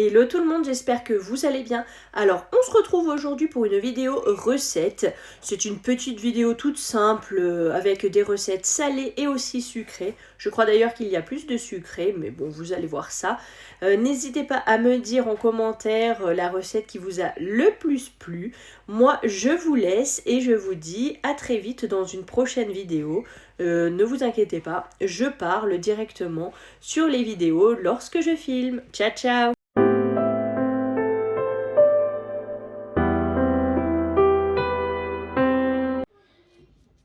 Hello tout le monde, j'espère que vous allez bien. Alors, on se retrouve aujourd'hui pour une vidéo recette. C'est une petite vidéo toute simple avec des recettes salées et aussi sucrées. Je crois d'ailleurs qu'il y a plus de sucré, mais bon, vous allez voir ça. N'hésitez pas à me dire en commentaire la recette qui vous a le plus plu. Moi, je vous laisse et je vous dis à très vite dans une prochaine vidéo. Ne vous inquiétez pas, je parle directement sur les vidéos lorsque je filme. Ciao ciao!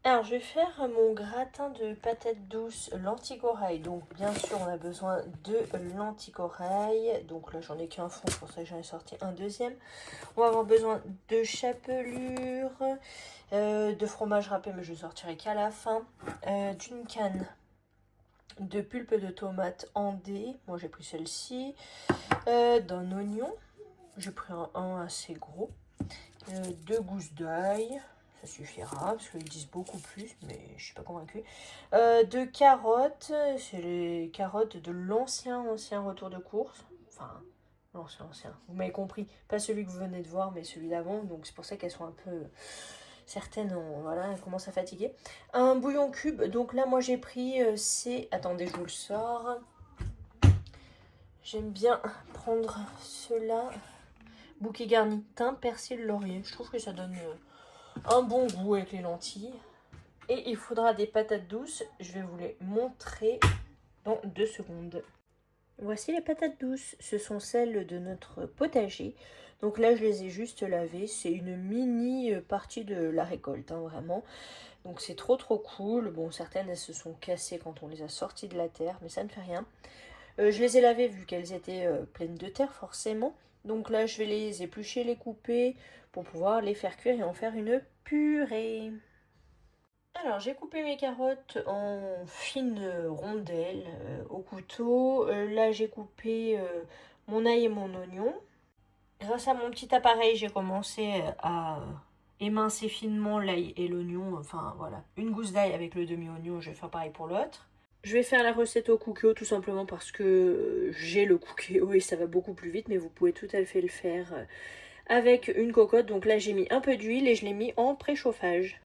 Alors, je vais faire mon gratin de patates douces lentilles corail. Donc, bien sûr, on a besoin de lentilles corail. Donc là, j'en ai qu'un fond, c'est pour ça que j'en ai sorti un deuxième. On va avoir besoin de chapelure, de fromage râpé, mais je ne sortirai qu'à la fin. D'une canne de pulpe de tomate en dés. Moi, j'ai pris celle-ci. D'un oignon. J'ai pris un assez gros. 2 gousses d'ail. Ça suffira parce qu'ils disent beaucoup plus, mais je suis pas convaincue. 2 carottes, c'est les carottes de l'ancien retour de course. Enfin, l'ancien. Vous m'avez compris, pas celui que vous venez de voir, mais celui d'avant. Donc c'est pour ça qu'elles sont un peu certaines. Voilà, elles commencent à fatiguer. Un bouillon cube. Donc là, moi j'ai pris c'est. Attendez, je vous le sors. J'aime bien prendre cela. Bouquet garni, thym, persil, laurier. Je trouve que ça donne un bon goût avec les lentilles. Et il faudra des patates douces. Je vais vous les montrer dans 2 secondes. Voici les patates douces. Ce sont celles de notre potager. Donc là, je les ai juste lavées. C'est une mini partie de la récolte, hein, vraiment. Donc c'est trop cool. Bon, certaines, elles se sont cassées quand on les a sorties de la terre, mais ça ne fait rien. Je les ai lavées vu qu'elles étaient pleines de terre, forcément. Donc là, je vais les éplucher, les couper pour pouvoir les faire cuire et en faire une purée. Alors, j'ai coupé mes carottes en fines rondelles au couteau. Là, j'ai coupé mon ail et mon oignon. Grâce à mon petit appareil, j'ai commencé à émincer finement l'ail et l'oignon. Enfin, voilà, une gousse d'ail avec le demi-oignon, je vais faire pareil pour l'autre. Je vais faire la recette au cookéo tout simplement parce que j'ai le cookéo et ça va beaucoup plus vite, mais vous pouvez tout à fait le faire avec une cocotte. Donc là, j'ai mis un peu d'huile et je l'ai mis en préchauffage.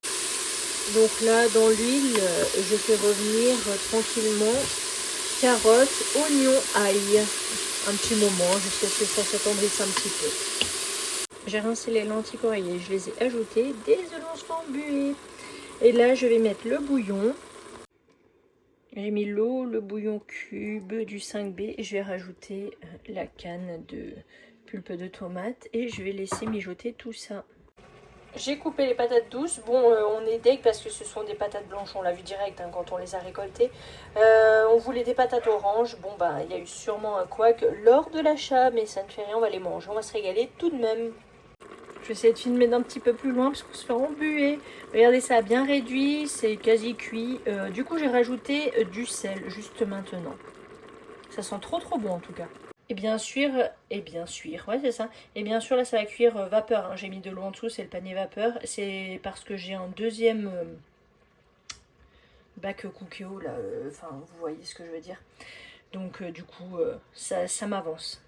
Donc là, dans l'huile, je fais revenir tranquillement carottes, oignons, ail. Un petit moment jusqu'à ce que ça s'attendrisse un petit peu. J'ai rincé les lentilles coraillées, je les ai ajoutées dès le lancement buée. Et là, je vais mettre le bouillon. J'ai mis l'eau, le bouillon cube du 5B et je vais rajouter la canne de pulpe de tomate et je vais laisser mijoter tout ça. J'ai coupé les patates douces. Bon, on est deg parce que ce sont des patates blanches, on l'a vu direct hein, quand on les a récoltées. On voulait des patates oranges. Bon, bah, il y a eu sûrement un couac lors de l'achat, mais ça ne fait rien, on va les manger. On va se régaler tout de même. Je vais essayer de filmer d'un petit peu plus loin parce qu'on se fait embuer. Regardez, ça a bien réduit, c'est quasi cuit. Du coup, j'ai rajouté du sel juste maintenant. Ça sent trop bon en tout cas. Et bien sûr, ouais c'est ça. Et bien sûr là ça va cuire vapeur, hein. J'ai mis de l'eau en dessous, c'est le panier vapeur. C'est parce que j'ai un deuxième bac cookéo là, enfin vous voyez ce que je veux dire. Donc du coup ça m'avance.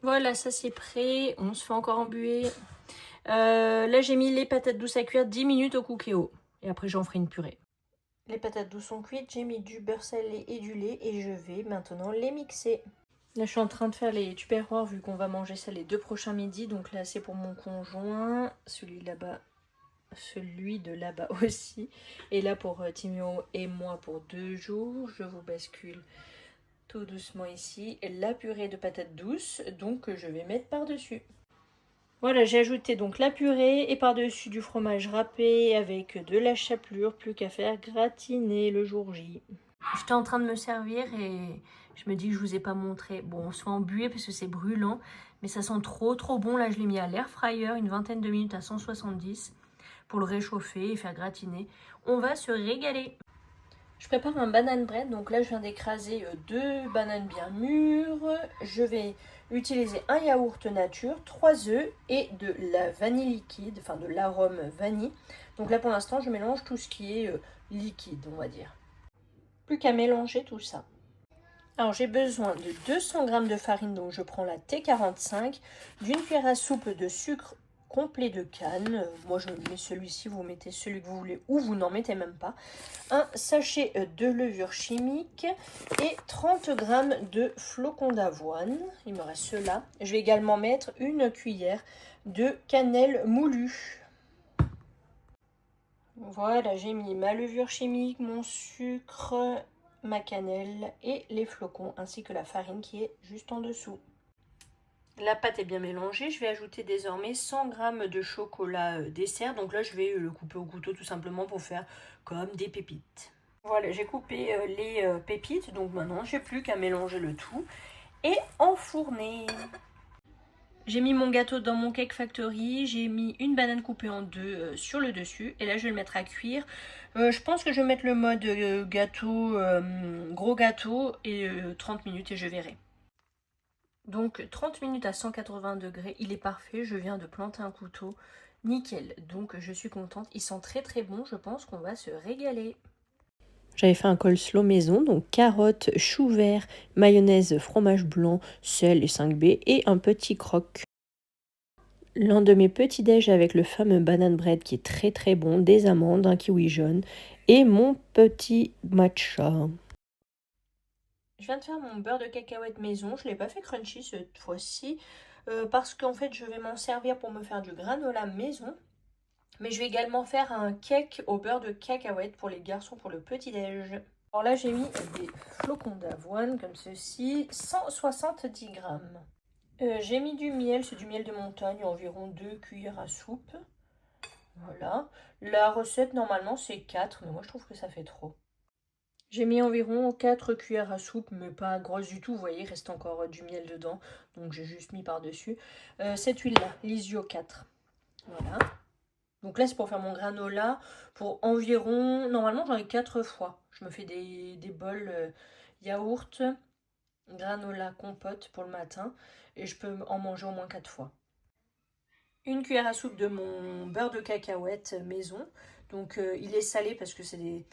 Voilà, ça c'est prêt, on se fait encore embuer. Là j'ai mis les patates douces à cuire 10 minutes au cookéo. Et après j'en ferai une purée. Les patates douces sont cuites, j'ai mis du beurre salé et du lait et je vais maintenant les mixer. Là, je suis en train de faire les tupperwares vu qu'on va manger ça les 2 prochains midis. Donc là, c'est pour mon conjoint, celui là-bas, celui de là-bas aussi. Et là, pour Timio et moi pour 2 jours, je vous bascule tout doucement ici la purée de patates douces. Donc, je vais mettre par-dessus. Voilà, j'ai ajouté donc la purée et par-dessus du fromage râpé avec de la chapelure. Plus qu'à faire gratiner le jour J. J'étais en train de me servir et je me dis que je vous ai pas montré. Bon, on se fait embuer parce que c'est brûlant, mais ça sent trop bon. Là, je l'ai mis à l'air fryer une vingtaine de minutes à 170 pour le réchauffer et faire gratiner. On va se régaler. Je prépare un banane bread. Donc là, je viens d'écraser 2 bananes bien mûres. Je vais utiliser un yaourt nature, 3 œufs et de la vanille liquide, enfin de l'arôme vanille. Donc là, pour l'instant, je mélange tout ce qui est liquide, on va dire. Plus qu'à mélanger tout ça. Alors j'ai besoin de 200 g de farine, donc je prends la T45, d'une cuillère à soupe de sucre complet de canne. Moi je mets celui-ci, vous mettez celui que vous voulez ou vous n'en mettez même pas. Un sachet de levure chimique et 30 g de flocons d'avoine. Il me reste cela. Je vais également mettre une cuillère de cannelle moulue. Voilà, j'ai mis ma levure chimique, mon sucre, ma cannelle et les flocons ainsi que la farine qui est juste en dessous. La pâte est bien mélangée, je vais ajouter désormais 100 g de chocolat dessert. Donc là je vais le couper au couteau tout simplement pour faire comme des pépites. Voilà, j'ai coupé les pépites, donc maintenant j'ai plus qu'à mélanger le tout et enfourner. J'ai mis mon gâteau dans mon Cake Factory, j'ai mis une banane coupée en deux sur le dessus et là je vais le mettre à cuire. Je pense que je vais mettre le mode gâteau, gros gâteau et 30 minutes et je verrai. Donc 30 minutes à 180 degrés, il est parfait, je viens de planter un couteau, nickel. Donc je suis contente, ils sont très très bons, je pense qu'on va se régaler. J'avais fait un coleslaw maison, donc carottes, choux verts, mayonnaise, fromage blanc, sel et 5B et un petit croque. L'un de mes petits déj avec le fameux banane bread qui est très très bon, des amandes, un kiwi jaune et mon petit matcha. Je viens de faire mon beurre de cacahuète maison, je ne l'ai pas fait crunchy cette fois-ci parce qu'en fait je vais m'en servir pour me faire du granola maison. Mais je vais également faire un cake au beurre de cacahuète pour les garçons pour le petit-déj. Alors là, j'ai mis des flocons d'avoine comme ceci, 170 g. J'ai mis du miel, c'est du miel de montagne, environ 2 cuillères à soupe. Voilà. La recette, normalement, c'est 4, mais moi, je trouve que ça fait trop. J'ai mis environ 4 cuillères à soupe, mais pas grosse du tout. Vous voyez, il reste encore du miel dedans. Donc, j'ai juste mis par-dessus. Cette huile-là, Lisio 4. Voilà. Donc là, c'est pour faire mon granola pour environ... Normalement, j'en ai 4 fois. Je me fais des bols yaourt, granola, compote pour le matin. Et je peux en manger au moins 4 fois. Une cuillère à soupe de mon beurre de cacahuète maison. Donc il est salé parce que c'est des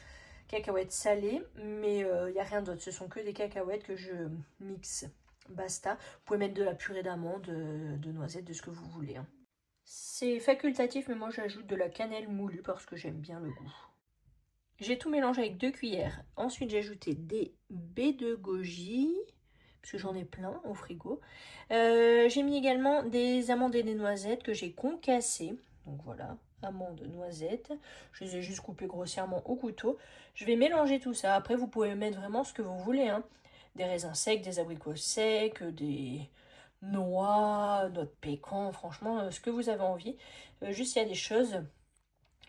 cacahuètes salées. Mais il n'y a rien d'autre. Ce sont que des cacahuètes que je mixe. Basta. Vous pouvez mettre de la purée d'amandes, de noisettes, de ce que vous voulez. Hein. C'est facultatif, mais moi j'ajoute de la cannelle moulue parce que j'aime bien le goût. J'ai tout mélangé avec 2 cuillères. Ensuite, j'ai ajouté des baies de goji, parce que j'en ai plein au frigo. J'ai mis également des amandes et des noisettes que j'ai concassées. Donc voilà, amandes, noisettes. Je les ai juste coupées grossièrement au couteau. Je vais mélanger tout ça. Après, vous pouvez mettre vraiment ce que vous voulez. Hein. Des raisins secs, des abricots secs, des noix, noix de pécan, franchement, ce que vous avez envie. Juste, il y a des choses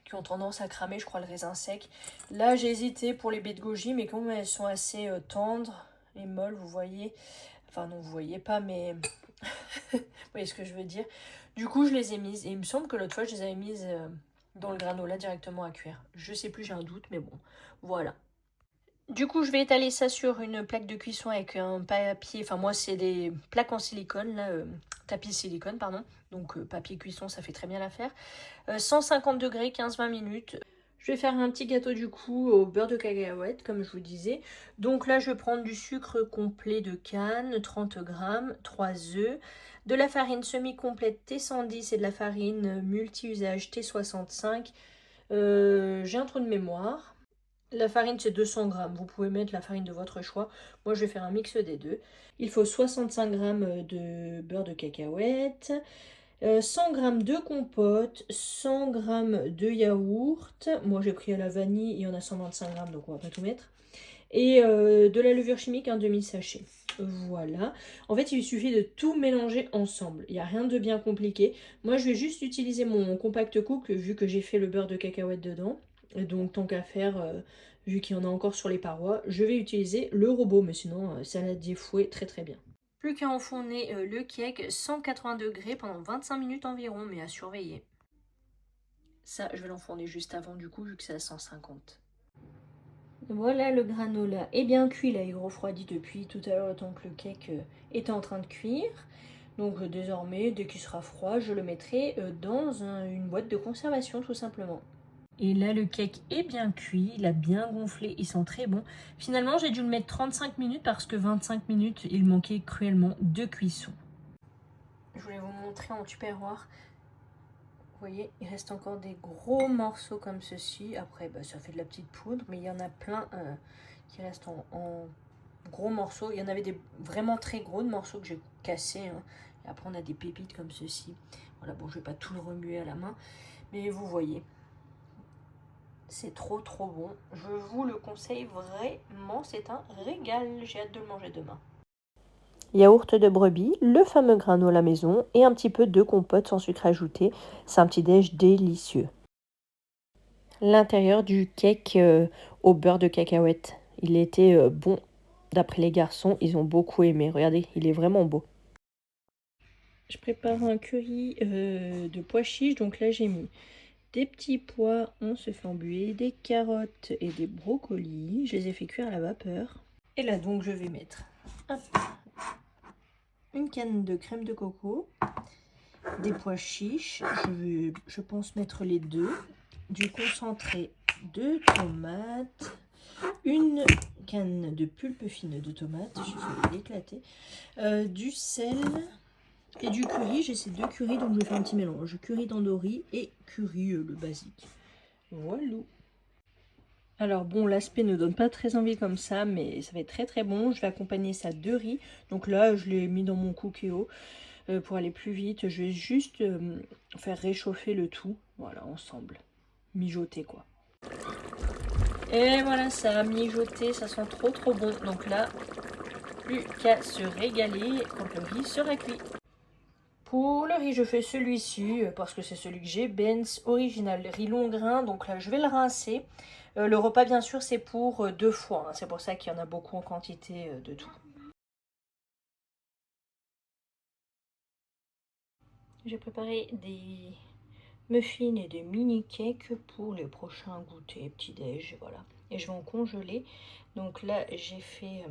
qui ont tendance à cramer, je crois, le raisin sec. Là, j'ai hésité pour les baies de goji, mais comme elles sont assez tendres et molles, vous voyez. Enfin, non, vous voyez pas, mais vous voyez ce que je veux dire. Du coup, je les ai mises. Et il me semble que l'autre fois, je les avais mises dans le granola directement à cuire. Je sais plus, j'ai un doute, mais bon, voilà. Du coup, je vais étaler ça sur une plaque de cuisson avec un papier. Enfin, moi, c'est des plaques en silicone, là, tapis silicone, pardon. Donc, papier cuisson, ça fait très bien l'affaire. 150 degrés, 15-20 minutes. Je vais faire un petit gâteau du coup au beurre de cacahuète, comme je vous disais. Donc là, je vais prendre du sucre complet de canne, 30 g, 3 œufs, de la farine semi-complète T110 et de la farine multi-usage T65. J'ai un trou de mémoire. La farine, c'est 200 g. Vous pouvez mettre la farine de votre choix. Moi, je vais faire un mix des deux. Il faut 65 g de beurre de cacahuète, 100 g de compote, 100 g de yaourt. Moi, j'ai pris à la vanille, il y en a 125 g, donc on va pas tout mettre. Et de la levure chimique, un demi-sachet. Voilà. En fait, il suffit de tout mélanger ensemble. Il n'y a rien de bien compliqué. Moi, je vais juste utiliser mon compact cook, vu que j'ai fait le beurre de cacahuète dedans. Et donc, tant qu'à faire, vu qu'il y en a encore sur les parois, je vais utiliser le robot. Mais sinon, ça l'a défoué très très bien. Plus qu'à enfourner le cake 180 degrés pendant 25 minutes environ, mais à surveiller. Ça, je vais l'enfourner juste avant du coup, vu que c'est à 150. Voilà, le granola est bien cuit, là il refroidit depuis tout à l'heure tant que le cake était en train de cuire. Donc désormais, dès qu'il sera froid, je le mettrai dans une boîte de conservation tout simplement. Et là, le cake est bien cuit, il a bien gonflé, il sent très bon. Finalement, j'ai dû le mettre 35 minutes parce que 25 minutes, il manquait cruellement de cuisson. Je voulais vous montrer en tupperware. Vous voyez, il reste encore des gros morceaux comme ceci. Après, bah, ça fait de la petite poudre, mais il y en a plein qui restent en gros morceaux. Il y en avait des vraiment très gros de morceaux que j'ai cassés. Hein. Et après, on a des pépites comme ceci. Voilà, bon, je vais pas tout le remuer à la main, mais vous voyez. C'est trop bon. Je vous le conseille vraiment. C'est un régal. J'ai hâte de le manger demain. Yaourt de brebis, le fameux granola maison et un petit peu de compote sans sucre ajouté. C'est un petit déj délicieux. L'intérieur du cake au beurre de cacahuète. Il était bon d'après les garçons. Ils ont beaucoup aimé. Regardez, il est vraiment beau. Je prépare un curry de pois chiches. Donc là, j'ai mis des petits pois, on se fait embuer, des carottes et des brocolis. Je les ai fait cuire à la vapeur. Et là donc je vais mettre une canne de crème de coco, des pois chiches, je pense mettre les deux, du concentré de tomates, une canne de pulpe fine de tomates, je vais l'éclater, du sel et du curry. J'ai ces deux currys donc je vais faire un petit mélange, curry tandoori et curry le basique. Voilà. Alors bon, l'aspect ne donne pas très envie comme ça, mais ça va être très bon. Je vais accompagner ça de riz. Donc là, je l'ai mis dans mon cookéo pour aller plus vite. Je vais juste faire réchauffer le tout. Voilà, ensemble. Mijoter quoi. Et voilà, ça a mijoté, ça sent trop bon. Donc là, plus qu'à se régaler quand le riz sera cuit. Pour le riz, je fais celui-ci parce que c'est celui que j'ai, Ben's Original riz long grain. Donc là, je vais le rincer. Le repas, bien sûr, c'est pour 2 fois. Hein. C'est pour ça qu'il y en a beaucoup en quantité de tout. J'ai préparé des muffins et des mini cakes pour les prochains goûters, petit-déj. Voilà. Et je vais en congeler. Donc là, j'ai fait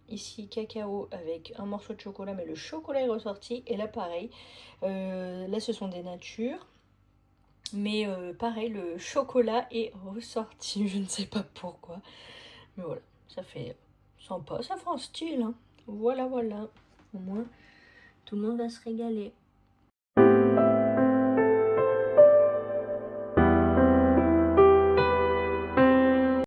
ici cacao avec un morceau de chocolat, mais le chocolat est ressorti. Et là, pareil. Là, ce sont des natures. Mais pareil, le chocolat est ressorti, je ne sais pas pourquoi. Mais voilà, ça fait sympa, ça fait un style. Hein. Voilà. Au moins, tout le monde va se régaler.